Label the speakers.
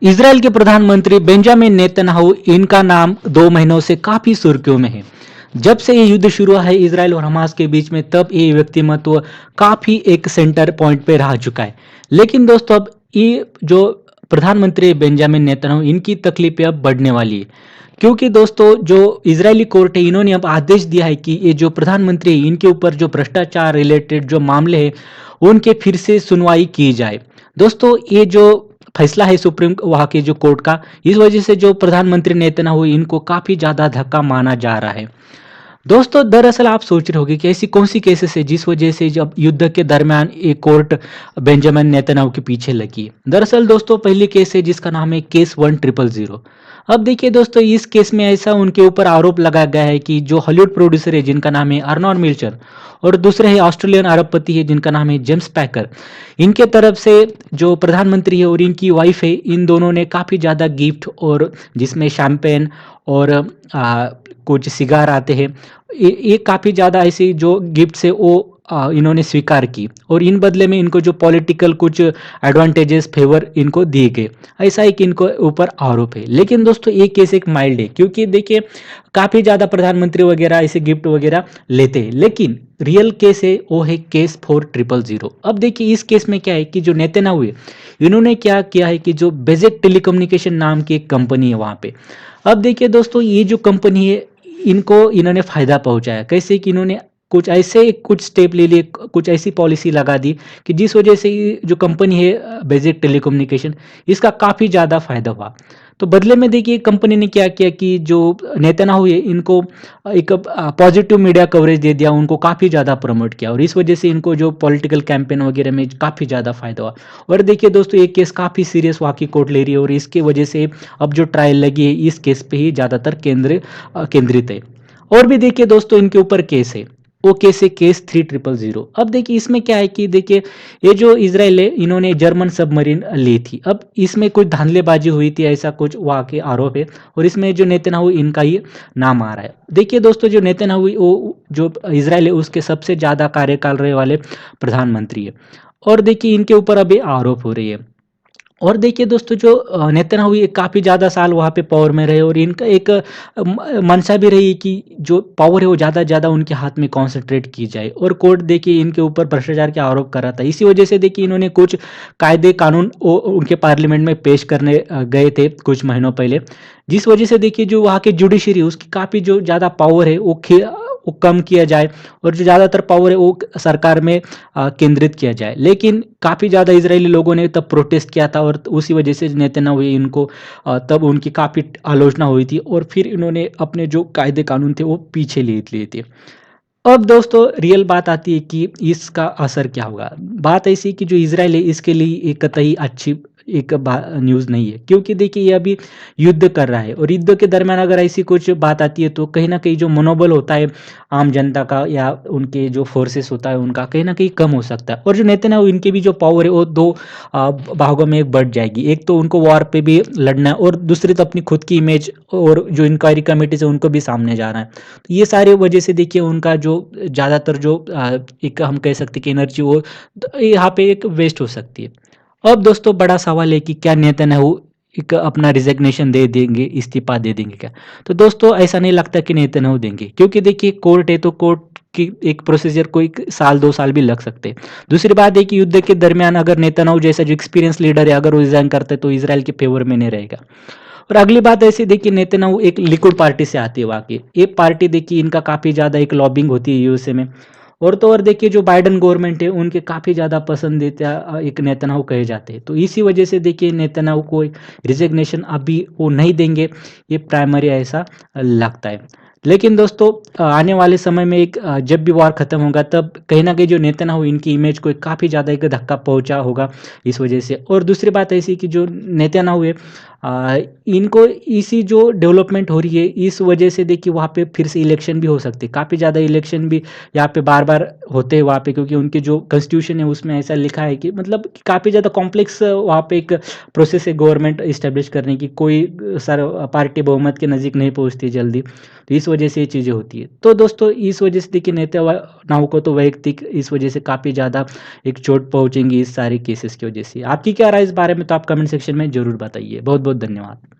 Speaker 1: Israel के प्रधानमंत्री Benjamin Netanyahu, इनका नाम 2 महीनों से काफी सुर्खियों में है। जब से ये युद्ध शुरू हुआ है इजराइल और हमास के बीच में, तब ये व्यक्तिमत्व काफी एक सेंटर पॉइंट पे रह चुका है। लेकिन दोस्तों, अब ये जो प्रधानमंत्री बेंजामिन नेतन्याहू, इनकी तकलीफें अब बढ़ने वाली है। क्योंकि दोस्तों, जो इजरायली कोर्ट है, इन्होंने अब आदेश दिया है कि ये जो प्रधानमंत्री है, इनके ऊपर जो भ्रष्टाचार रिलेटेड जो मामले हैं, उनके फिर से सुनवाई की जाए। दोस्तों, ये जो फैसला है सुप्रीम वहाँ के जो कोर्ट का, इस वजह से जो प्रधानमंत्री नेतन्याहू, इनको काफी ज्यादा धक्का माना जा रहा है। दोस्तों, दरअसल आप सोच रहे होंगे कि ऐसी कौन सी केसेस है जिस वजह से जब युद्ध के दरमियान एक कोर्ट बेंजामिन नेतन्याहू के पीछे लगी है। दरअसल दोस्तों, पहली केस है जिसका नाम है केस 1000। अब देखिए दोस्तों, इस केस में ऐसा उनके ऊपर आरोप लगाया गया है कि जो हॉलीवुड प्रोड्यूसर है जिनका नाम है अर्नोन मिल्चर, और दूसरे है ऑस्ट्रेलियन अरबपति है जिनका नाम है जेम्स पैकर, इनके तरफ से जो प्रधानमंत्री है और इनकी वाइफ है, इन दोनों ने काफ़ी ज़्यादा गिफ्ट, और जिसमें शैम्पेन और कुछ सिगार आते हैं, ये काफ़ी ज़्यादा ऐसी जो गिफ्ट है वो इन्होंने स्वीकार की, और इन बदले में इनको जो पॉलिटिकल कुछ एडवांटेजेस फेवर इनको दिए गए। ऐसा एक इनको ऊपर आरोप है। लेकिन दोस्तों, ये केस एक माइल्ड है, क्योंकि देखिए काफ़ी ज़्यादा प्रधानमंत्री वगैरह ऐसे गिफ्ट वगैरह लेते हैं। लेकिन रियल केस है वो है केस 4000। अब देखिए, इस केस में क्या है कि जो नेतन्याहू है, इन्होंने क्या किया है कि जो बेजेक टेलीकम्युनिकेशन नाम की एक कंपनी है वहाँ पे। अब देखिए दोस्तों, ये जो कंपनी है, इनको इन्होंने फ़ायदा पहुँचाया। कैसे कि इन्होंने कुछ स्टेप ले लिए, कुछ ऐसी पॉलिसी लगा दी कि जिस वजह से ये जो कंपनी है बेजेक टेलीकम्युनिकेशन, इसका काफ़ी ज़्यादा फ़ायदा हुआ। तो बदले में देखिए कंपनी ने क्या किया कि जो नेतन्याहू है, इनको एक पॉजिटिव मीडिया कवरेज दे दिया, उनको काफ़ी ज़्यादा प्रमोट किया, और इस वजह से इनको जो पॉलिटिकल कैंपेन वगैरह में काफ़ी ज़्यादा फ़ायदा हुआ। और देखिए दोस्तों, ये केस काफ़ी सीरियस वहाँ की कोर्ट ले रही है, और इसकी वजह से अब जो ट्रायल लगी है, इस केस पे ही ज़्यादातर केंद्रित है। और भी देखिए दोस्तों, इनके ऊपर केस है, वो केस है केस 3000। अब देखिए इसमें क्या है कि देखिए, ये जो इजराइल है, इन्होंने जर्मन सबमरीन ली थी। अब इसमें कुछ धांधलेबाजी हुई थी, ऐसा कुछ वहाँ के आरोप है, और इसमें जो नेतन्याहू, इनका ही नाम आ रहा है। देखिए दोस्तों, जो नेतन्याहू वो जो इजराइल है, उसके सबसे ज़्यादा कार्यकाल रहे वाले प्रधानमंत्री है, और देखिए इनके ऊपर अभी आरोप हो रही है। और देखिए दोस्तों, जो नेतन्याहू ये काफ़ी ज़्यादा साल वहाँ पे पावर में रहे, और इनका एक मंशा भी रही कि जो पावर है वो ज़्यादा से ज़्यादा उनके हाथ में कॉन्सेंट्रेट की जाए, और कोर्ट देखिए इनके ऊपर भ्रष्टाचार के आरोप कर रहा था। इसी वजह से देखिए इन्होंने कुछ कायदे कानून उनके पार्लियामेंट में पेश करने गए थे कुछ महीनों पहले, जिस वजह से देखिए जो वहाँ की जुडिशरी, उसकी काफ़ी जो ज़्यादा पावर है वो कम किया जाए, और जो ज़्यादातर पावर है वो सरकार में केंद्रित किया जाए। लेकिन काफ़ी ज़्यादा इजरायली लोगों ने तब प्रोटेस्ट किया था, और उसी वजह से नेतन्याहू हुए, इनको तब उनकी काफ़ी आलोचना हुई थी, और फिर इन्होंने अपने जो कायदे कानून थे वो पीछे ले लिए थे। अब दोस्तों, रियल बात आती है कि इसका असर क्या होगा। बात ऐसी है कि जो इजराइल है, इसके लिए एक कतई अच्छी एक न्यूज़ नहीं है, क्योंकि देखिए ये अभी युद्ध कर रहा है, और युद्ध के दरमियान अगर ऐसी कुछ बात आती है, तो कहीं ना कहीं जो मनोबल होता है आम जनता का, या उनके जो फोर्सेस होता है उनका, कहीं ना कहीं कम हो सकता है। और जो नेतन्याहू, इनकी भी जो पावर है वो दो भागों में एक बढ़ जाएगी। एक तो उनको वॉर पे भी लड़ना है, और दूसरी तो अपनी खुद की इमेज और जो इंक्वायरी कमेटीज है उनको भी सामने जाना है। तो ये सारी वजह से देखिए उनका जो ज़्यादातर जो एक हम कह सकते हैं कि एनर्जी, वो यहाँ पे एक वेस्ट हो सकती है। अब दोस्तों, बड़ा सवाल है कि क्या नेतन्याहू एक अपना रिजिग्नेशन दे देंगे, इस्तीफा दे देंगे क्या? तो दोस्तों, ऐसा नहीं लगता कि नेतन्याहू देंगे, क्योंकि देखिए कोर्ट है, तो कोर्ट की एक प्रोसीजर को 1 साल 2 साल भी लग सकते हैं। दूसरी बात है कि युद्ध के दरमियान अगर नेतन्याहू जैसा जो एक्सपीरियंस लीडर है, अगर वो रिजाइन करते, तो इसराइल के फेवर में नहीं रहेगा। और अगली बात ऐसी देखिए, नेतन्याहू एक लिक्विड पार्टी से आती है वाकई। ये पार्टी देखिए इनका काफ़ी ज़्यादा एक लॉबिंग होती है यूएसए में, और तो और देखिए जो बाइडेन गवर्नमेंट है, उनके काफ़ी ज़्यादा पसंदीदा एक नेतन्याहू कहे जाते हैं। तो इसी वजह से देखिए नेतन्याहू को रिजिग्नेशन अभी वो नहीं देंगे, ये प्राइमरी ऐसा लगता है। लेकिन दोस्तों, आने वाले समय में जब भी वॉर खत्म होगा, तब कहीं ना कहीं जो नेतन्याहू, इनकी इमेज को काफ़ी ज़्यादा एक धक्का पहुंचा होगा इस वजह से। और दूसरी बात ऐसी कि जो नेतन्याहू है, इनको इसी जो डेवलपमेंट हो रही है इस वजह से देखिए वहाँ पे फिर से इलेक्शन भी हो सकते हैं, काफ़ी ज़्यादा इलेक्शन भी यहाँ पे बार-बार होते हैं वहाँ पे, क्योंकि उनके जो कॉन्स्टिट्यूशन है उसमें ऐसा लिखा है कि मतलब काफ़ी ज़्यादा कॉम्प्लेक्स वहाँ पे एक प्रोसेस है गवर्नमेंट इस्टेब्लिश करने की, कोई सर पार्टी बहुमत के नज़दीक नहीं पहुँचती जल्दी, तो इस वजह से ये चीज़ें होती है। तो दोस्तों इस वजह से देखिए नेताओं को तो वैयक्तिक इस वजह से काफ़ी ज़्यादा एक चोट पहुँचेंगी इस सारे केसेस की वजह से। आपकी क्या राय इस बारे में, तो आप कमेंट सेक्शन में ज़रूर बताइए। बहुत-बहुत धन्यवाद।